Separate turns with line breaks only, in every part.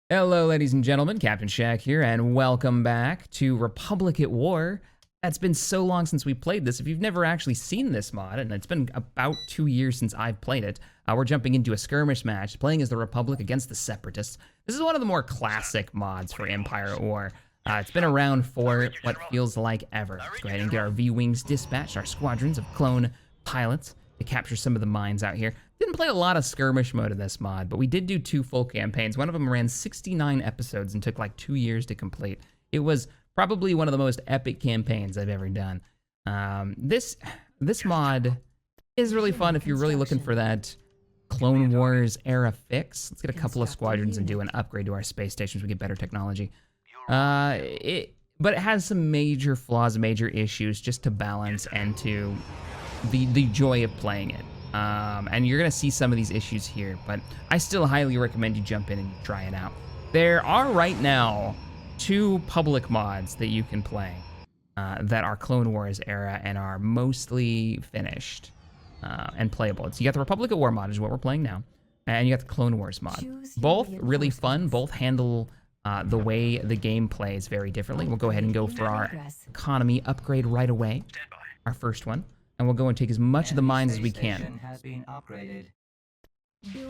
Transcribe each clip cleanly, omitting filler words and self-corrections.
Hello, ladies and gentlemen, Captain Shaq here, and welcome back to Republic at War. It's been so long since we played this. If you've never actually seen this mod, and it's been about 2 years since I've played it, we're jumping into a skirmish match, playing as the Republic against the Separatists. This is one of the more classic mods for Empire at War. It's been around for what feels like ever. Let's go ahead and get our V-Wings dispatched, our squadrons of clone pilots, to capture some of the mines out here. Didn't play a lot of skirmish mode in this mod, but we did do 2 full campaigns. One of them ran 69 episodes and took like 2 years to complete. It was probably one of the most epic campaigns I've ever done. This mod is really fun if you're really looking for that Clone Wars era fix. Let's get a couple of squadrons and do an upgrade to our space stations. We get better technology. But it has some major flaws, major issues just to balance and to the joy of playing it. And you're gonna see some of these issues here, but I still highly recommend you jump in and try it out. There are right now 2 public mods that you can play that are Clone Wars era and are mostly finished and playable. So you got the Republic at War mod, is what we're playing now, and you got the Clone Wars mod. Both really fun, both handle the way the game plays very differently. We'll go ahead and go for our economy upgrade right away, our first one. And we'll go and take as much of the mines as we can.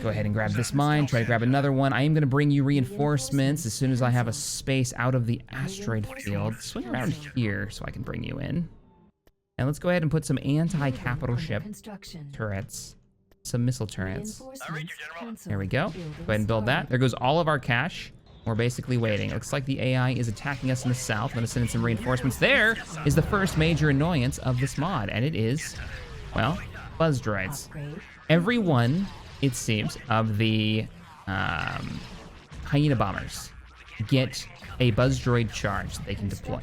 Go ahead and grab this mine, try to grab another one. I am going to bring you reinforcements as soon as I have a space out of the asteroid field. Swing around here so I can bring you in. And let's go ahead and put some anti-capital ship turrets, some missile turrets. There we go. Go ahead and build that. There goes all of our cash. We're basically waiting. It looks like the AI is attacking us in the south. I'm gonna send in some reinforcements. There is the first major annoyance of this mod, and it is, well, buzz droids. Every one, it seems, of the hyena bombers get a buzz droid charge that they can deploy.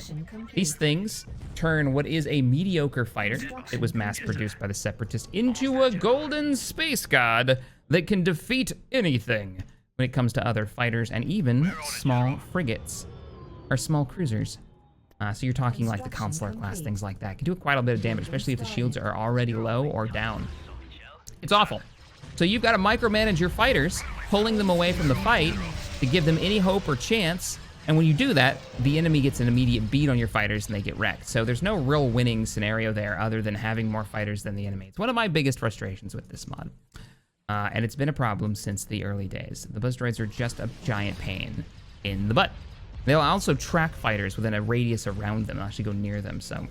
These things turn what is a mediocre fighter that was mass-produced by the Separatists into a golden space god that can defeat anything when it comes to other fighters and even small frigates or small cruisers. So you're talking like the Consular class, things like that. Can do quite a bit of damage, especially if the shields are already low or down. It's awful. So you've got to micromanage your fighters, pulling them away from the fight to give them any hope or chance. And when you do that, the enemy gets an immediate beat on your fighters and they get wrecked. So there's no real winning scenario there other than having more fighters than the enemy. It's one of my biggest frustrations with this mod. And it's been a problem since the early days. The buzz droids are just a giant pain in the butt. They'll also track fighters within a radius around them. They'll actually go near them, so.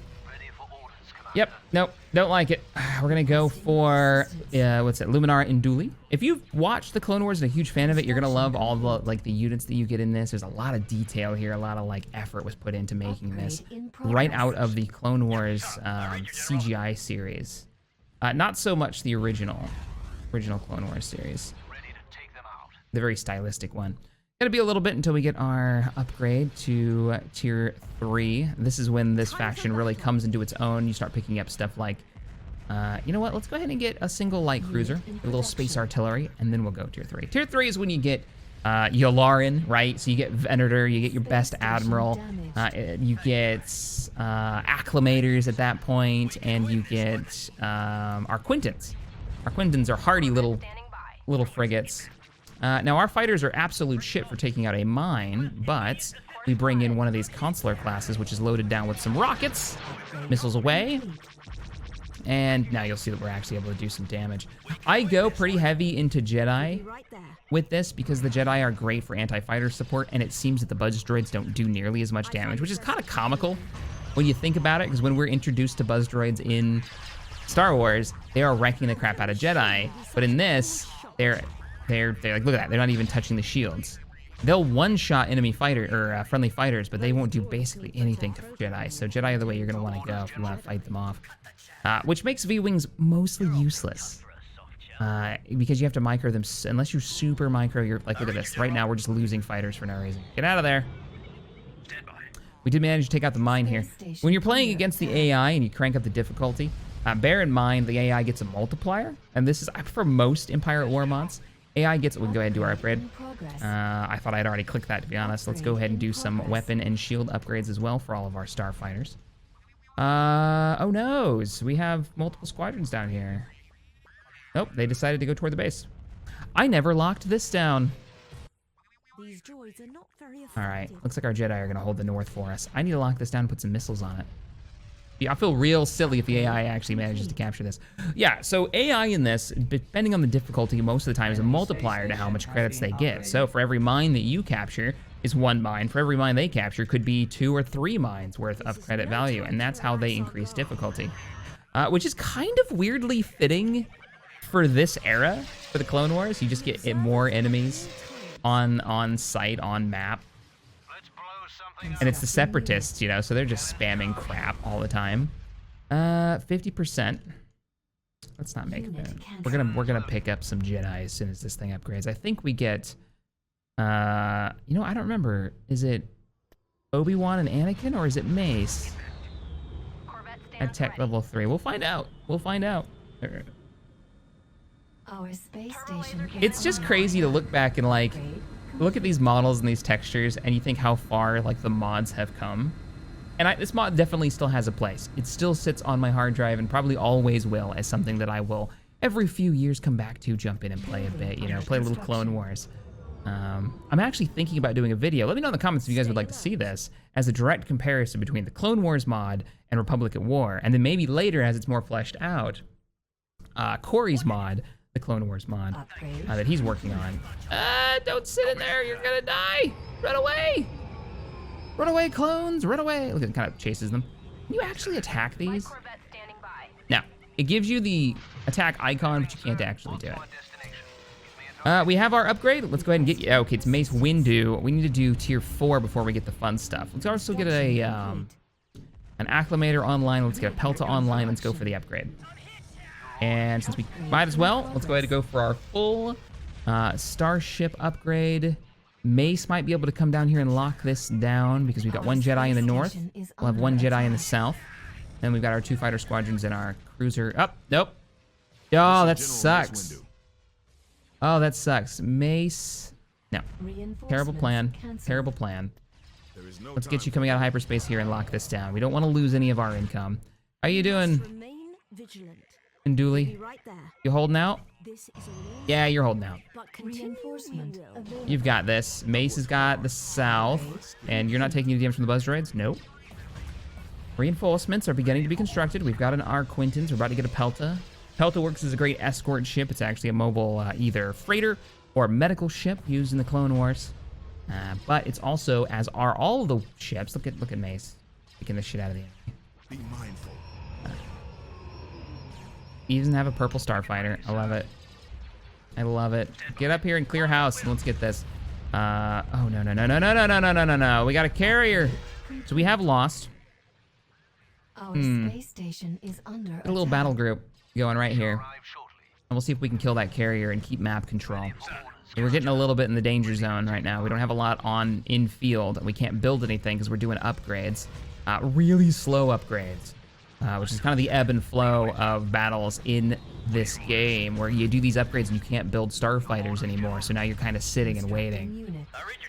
Yep, nope, don't like it. We're gonna go for, what's it, Luminara Unduli. If you've watched the Clone Wars and a huge fan of it, you're gonna love all the, like, the units that you get in this. There's a lot of detail here, a lot of, like, effort was put into making this. Right out of the Clone Wars CGI series. Not so much the original Clone Wars series. The very stylistic one. Gonna be a little bit until we get our upgrade to tier 3. This is when this faction really comes into its own. You start picking up stuff like, you know what? Let's go ahead and get a single light cruiser, a little space artillery, and then we'll go tier 3. Tier 3 is when you get Yularen, right? So you get Venator, you get your best admiral, you get acclimators at that point, and you get our Quintons. Our Quintons are hardy little frigates. Now our fighters are absolute shit for taking out a mine, but we bring in one of these Consular classes, which is loaded down with some rockets, missiles away, and now you'll see that we're actually able to do some damage. I go pretty heavy into Jedi with this because the Jedi are great for anti-fighter support, and it seems that the buzz droids don't do nearly as much damage, which is kind of comical when you think about it, because when we're introduced to buzz droids in Star Wars, they are wrecking the crap out of Jedi, but in this, they're like, look at that, they're not even touching the shields. They'll one-shot enemy fighter or friendly fighters, but they won't do basically anything to Jedi. So Jedi are the way you're gonna want to go if you want to fight them off, which makes V-Wings mostly useless because you have to micro them. Unless you super micro, you're like, look at this. Right now, we're just losing fighters for no reason. Get out of there. We did manage to take out the mine here. When you're playing against the AI and you crank up the difficulty, bear in mind the AI gets a multiplier, and this is, I prefer most Empire at War mods. AI gets, we can go ahead and do our upgrade. I thought I'd already clicked that, to be honest. Let's go ahead and do some weapon and shield upgrades as well for all of our starfighters. Oh noes, we have multiple squadrons down here. Nope, they decided to go toward the base. I never locked this down.
These droids are not very
All right,
effective.
looks like our Jedi are gonna hold the north for us. I need to lock this down and put some missiles on it. Yeah, I feel real silly if the AI actually manages to capture this. Yeah, so AI in this, depending on the difficulty, most of the time is a multiplier to how much credits they get. So for every mine that you capture is 1 mine. For every mine they capture could be 2 or 3 mines worth of credit value, and that's how they increase difficulty. Which is kind of weirdly fitting for this era, for the Clone Wars. You just get more enemies on site, on map. And it's the Separatists, you know, so they're just spamming crap all the time. 50%. Let's not make it. We're gonna pick up some Jedi as soon as this thing upgrades. I think we get, you know, I don't remember. Is it Obi-Wan and Anakin, or is it Mace? At tech level 3. We'll find out. We'll find out.
Our space station.
It's just crazy to look back and like look at these models and these textures, and you think how far like the mods have come. And this mod definitely still has a place. It still sits on my hard drive and probably always will, as something that I will every few years come back to, jump in and play a bit, you know, play a little Clone Wars. I'm actually thinking about doing a video. Let me know in the comments if you guys would like to see this as a direct comparison between the Clone Wars mod and Republic at War, and then maybe later, as it's more fleshed out, Corey's mod, the Clone Wars mod that he's working on. Don't sit in there, you're gonna die! Run away! Run away, clones, run away! Look, it kind of chases them. Can you actually attack these? No, it gives you the attack icon, but you can't actually do it. We have our upgrade. Let's go ahead and get you. Okay, it's Mace Windu. We need to do tier 4 before we get the fun stuff. Let's also get an Acclimator online. Let's get a Pelta online. Let's go for the upgrade. And since we might as well, let's go ahead and go for our full Starship upgrade. Mace might be able to come down here and lock this down because we've got 1 Jedi in the north. We'll have 1 Jedi in the south. Then we've got our 2 fighter squadrons and our cruiser. Oh, nope. Oh, that sucks. Oh, that sucks. Mace. No. Terrible plan. Terrible plan. Let's get you coming out of hyperspace here and lock this down. We don't want to lose any of our income. How you doing, Unduli? You holding out? Yeah, you're holding out. You've got this. Mace has got the south. And you're not taking any damage from the buzz droids? Nope. Reinforcements are beginning to be constructed. We've got an Quintons. We're about to get a Pelta. Pelta works as a great escort ship. It's actually a mobile either freighter or medical ship used in the Clone Wars. But it's also, as are all of the ships. Look at Mace taking the shit out of the enemy.
Be mindful.
He doesn't have a purple starfighter. I love it. I love it. Get up here and clear house and let's get this. Oh no. We got a carrier. So we have lost.
Our space station is under
A little battle group going right here. And we'll see if we can kill that carrier and keep map control. So we're getting a little bit in the danger zone right now. We don't have a lot on in field. We can't build anything because we're doing upgrades. Really slow upgrades. Which is kind of the ebb and flow of battles in this game, where you do these upgrades and you can't build starfighters anymore. So now you're kind of sitting and waiting,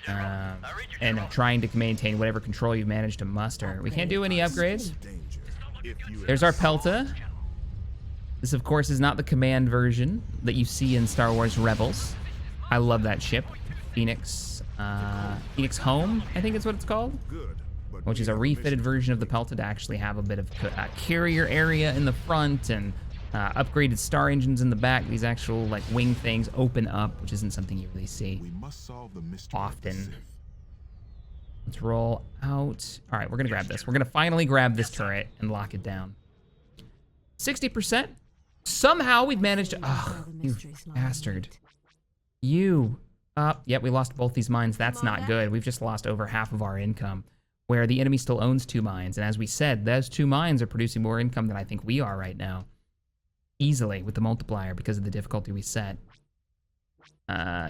and trying to maintain whatever control you've managed to muster. We can't do any upgrades. There's our Pelta. This, of course, is not the command version that you see in Star Wars Rebels. I love that ship, Phoenix Home, I think is what it's called. Which is a refitted version of the Pelta to actually have a bit of a carrier area in the front and upgraded star engines in the back. These actual like wing things open up, which isn't something you really see often. Let's roll out. All right, we're gonna grab this. We're gonna finally grab this turret and lock it down. 60%. Somehow we've managed to. Oh, you bastard! You. Yep, we lost both these mines. That's not good. We've just lost over half of our income. Where the enemy still owns 2 mines. And as we said, those 2 mines are producing more income than I think we are right now. Easily with the multiplier because of the difficulty we set.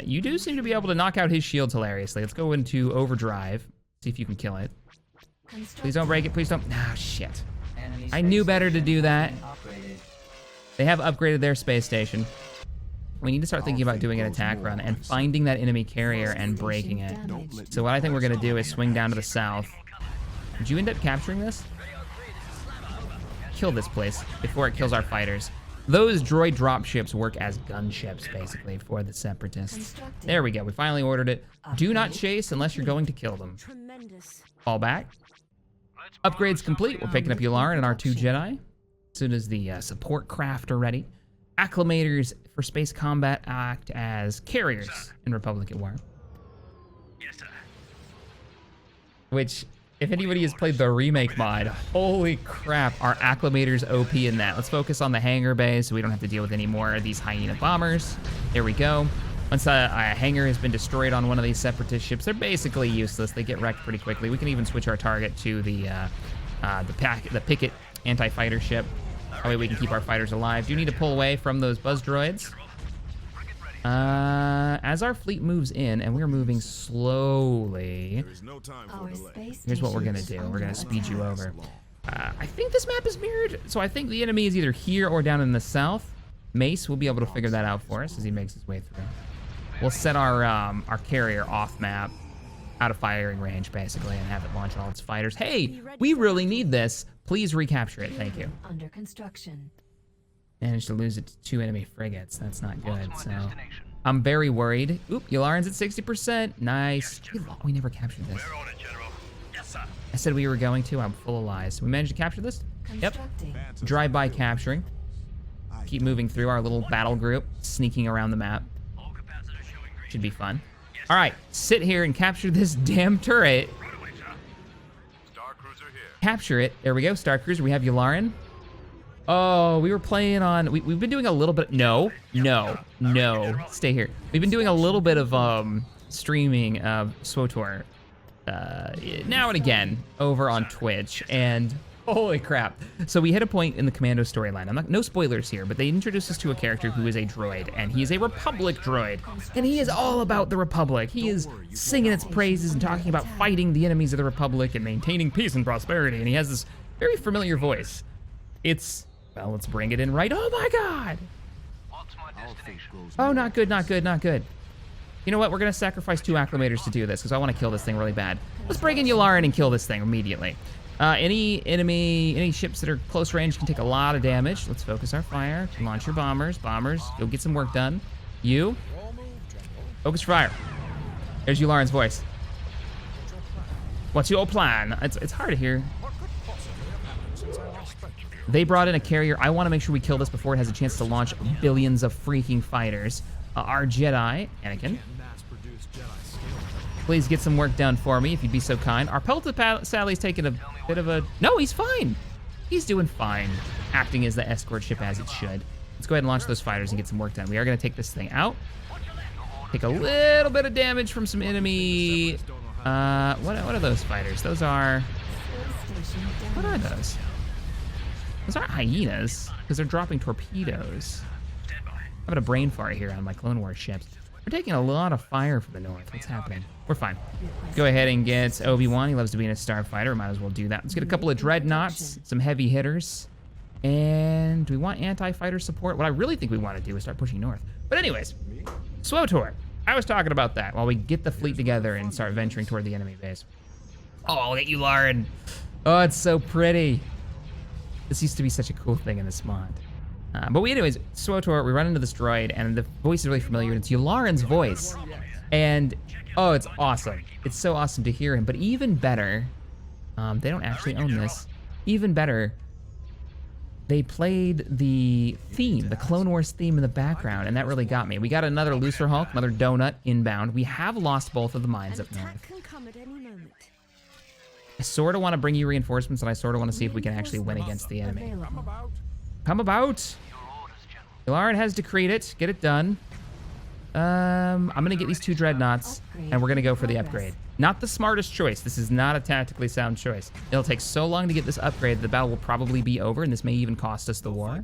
You do seem to be able to knock out his shields hilariously. Let's go into overdrive. See if you can kill it. Please don't break it. Please don't. Ah, shit. I knew better to do that. They have upgraded their space station. We need to start thinking about doing an attack run and finding that enemy carrier and breaking it. So what I think we're going to do is swing down to the south. Did you end up capturing this? Kill this place before it kills our fighters. Those droid dropships work as gunships, basically, for the Separatists. There we go. We finally ordered it. Do not chase unless you're going to kill them. Fall back. Upgrades complete. We're picking up Yularen and our 2 Jedi. As soon as the support craft are ready. Acclimators for space combat act as carriers in Republic at War.
Yes, sir.
Which, if anybody has played the remake mod, holy crap, our acclimators OP in that. Let's focus on the hangar bay so we don't have to deal with any more of these hyena bombers. There we go. Once a hangar has been destroyed on one of these separatist ships, they're basically useless. They get wrecked pretty quickly. We can even switch our target to the Picket anti-fighter ship. That way we can keep our fighters alive. Do need to pull away from those buzz droids. As our fleet moves in, and we're moving slowly, here's what we're gonna do. We're gonna speed you over. I think this map is mirrored, so I think the enemy is either here or down in the south. Mace will be able to figure that out for us as he makes his way through. We'll set our carrier off map, out of firing range, basically, and have it launch all its fighters. Hey, we really need this. Please recapture it, thank you.
Under construction.
Managed to lose it to 2 enemy frigates. That's not good, so I'm very worried. Oop, Yularen's at 60%. Nice. We never captured this.
We're on it, General. Yes, sir.
I said we were going to. I'm full of lies. We managed to capture this? Yep. Drive-by capturing. Keep moving through our little battle group, sneaking around the map.
All capacitors showing green.
Should be fun. All right, sit here and capture this damn turret.
Right away, sir. Star Cruiser here.
Capture it. There we go, Star Cruiser. We have Yularen. Oh, we were playing on... We've been doing a little bit... No. Stay here. We've been doing a little bit of streaming of SWTOR now and again over on Twitch, and holy crap. So we hit a point in the Commando storyline. No spoilers here, but they introduced us to a character who is a droid, and he is a Republic droid. And he is all about the Republic. He is singing its praises and talking about fighting the enemies of the Republic and maintaining peace and prosperity, and he has this very familiar voice. It's... Well, let's bring it in right. Oh my God!
What's my destination?
Oh, not good, not good, not good. You know what? We're gonna sacrifice 2 acclimators to do this because I want to kill this thing really bad. Let's bring in Yularen and kill this thing immediately. Any ships that are close range can take a lot of damage. Let's focus our fire. Launch your bombers. Bombers, go get some work done. You, focus fire. There's Yularen's voice. What's your plan? It's hard to hear. They brought in a carrier. I want to make sure we kill this before it has a chance to launch billions of freaking fighters. Our Jedi, Anakin, please get some work done for me if you'd be so kind. Our Pelta Sally's taking a bit of a... No, he's fine. He's doing fine, acting as the escort ship as it should. Let's go ahead and launch those fighters and get some work done. We are going to take this thing out. Take a little bit of damage from some enemy... what are those fighters? Those are... What are those? Those aren't hyenas, because they're dropping torpedoes. I'm having a brain fart here on my Clone Wars ships. We're taking a lot of fire from the north. What's happening? We're fine. Go ahead and get Obi-Wan. He loves to be in a starfighter. Might as well do that. Let's get a couple of dreadnoughts, some heavy hitters. And do we want anti-fighter support? What I really think we want to do is start pushing north. But anyways, SWTOR. I was talking about that while we get the fleet together and start venturing toward the enemy base. Oh, look at you, Lauren. Oh, it's so pretty. This used to be such a cool thing in this mod. Anyways, SWTOR, we run into this droid, and the voice is really familiar, and it's Yularen's voice. And, oh, it's awesome. It's so awesome to hear him, but even better, they don't actually own this. Even better, they played the theme, the Clone Wars theme in the background, and that really got me. We got another Looser Hulk, another donut inbound. We have lost both of the mines up north. I sort of want to bring you reinforcements, and I sort of want to see if we can actually win against the enemy. Come about. Yularen has decreed it. Get it done. I'm going to get these 2 dreadnoughts, and we're going to go for the upgrade. Not the smartest choice. This is not a tactically sound choice. It'll take so long to get this upgrade, the battle will probably be over, and this may even cost us the war.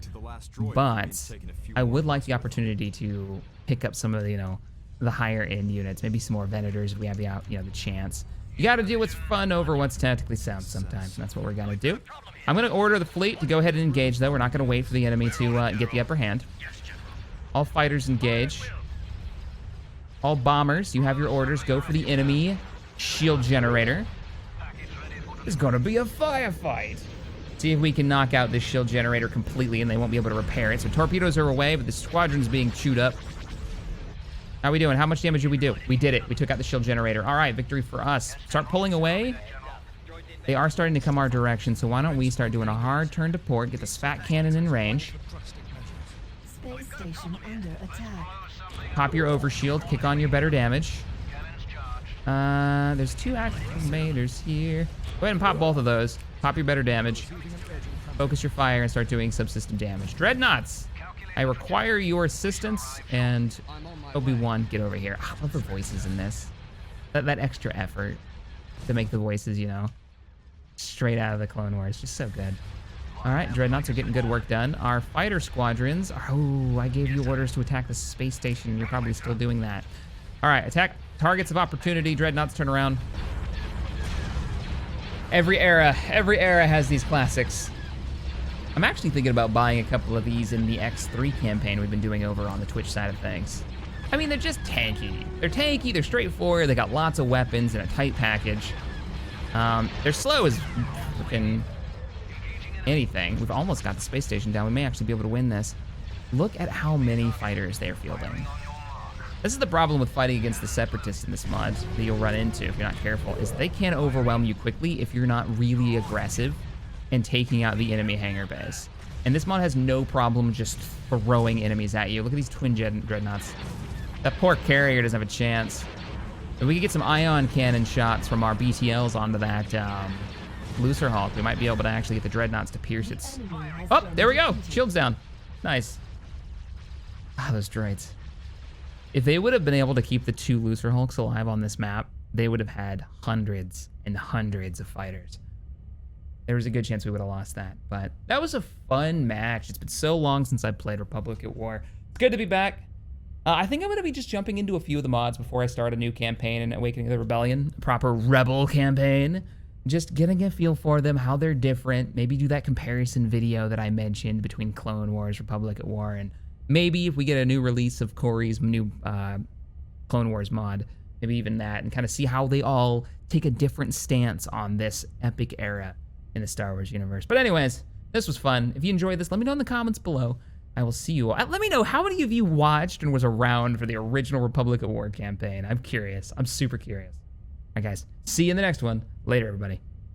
But I would like the opportunity to pick up some of the, the higher end units, maybe some more Venators if we have the chance. You got to do what's fun over what's tactically sound sometimes, and that's what we're going to do. I'm going to order the fleet to go ahead and engage, though. We're not going to wait for the enemy to get the upper hand. All fighters engage. All bombers, you have your orders. Go for the enemy shield generator. It's going to be a firefight. See if we can knock out this shield generator completely and they won't be able to repair it. So torpedoes are away, but the squadron's being chewed up. How are we doing? How much damage did we do? We did it. We took out the shield generator. All right, victory for us. Start pulling away. They are starting to come our direction, so why don't we start doing a hard turn to port, get this fat cannon in range.
Space station under attack.
Pop your overshield, kick on your better damage. There's 2 activators here. Go ahead and pop both of those. Pop your better damage. Focus your fire and start doing subsystem damage. Dreadnoughts, I require your assistance, and Obi-Wan, get over here. I love the voices in this. That extra effort to make the voices, you know, straight out of the Clone Wars. Just so good. All right, Dreadnoughts are getting good work done. Our fighter squadrons, oh, I gave you orders to attack the space station. You're probably still doing that. All right, attack targets of opportunity. Dreadnoughts, turn around. Every era has these classics. I'm actually thinking about buying a couple of these in the X3 campaign we've been doing over on the Twitch side of things. I mean, they're just tanky. They're tanky, they're straightforward, they got lots of weapons in a tight package. They're slow as fucking anything. We've almost got the space station down. We may actually be able to win this. Look at how many fighters they're fielding. This is the problem with fighting against the Separatists in this mod that you'll run into if you're not careful, is they can overwhelm you quickly if you're not really aggressive and taking out the enemy hangar base. And this mod has no problem just throwing enemies at you. Look at these twin dreadnoughts. That poor carrier doesn't have a chance. If we could get some ion cannon shots from our BTLs onto that Lucer Hulk, we might be able to actually get the dreadnoughts to pierce its... Oh, there we go. Shield's down. Nice. Ah, those droids. If they would have been able to keep the 2 Lucer Hulks alive on this map, they would have had hundreds and hundreds of fighters. There was a good chance we would have lost that, but that was a fun match. It's been so long since I played Republic at War. It's good to be back. I think I'm going to be just jumping into a few of the mods before I start a new campaign in Awakening of the Rebellion, a proper rebel campaign. Just getting a feel for them, how they're different, maybe do that comparison video that I mentioned between Clone Wars, Republic at War, and maybe if we get a new release of Corey's new Clone Wars mod, maybe even that, and kind of see how they all take a different stance on this epic era in the Star Wars universe. But anyways, this was fun. If you enjoyed this, let me know in the comments below. I will see you all. Let me know how many of you watched and was around for the original Republic at War campaign. I'm curious. I'm super curious. All right, guys. See you in the next one. Later, everybody.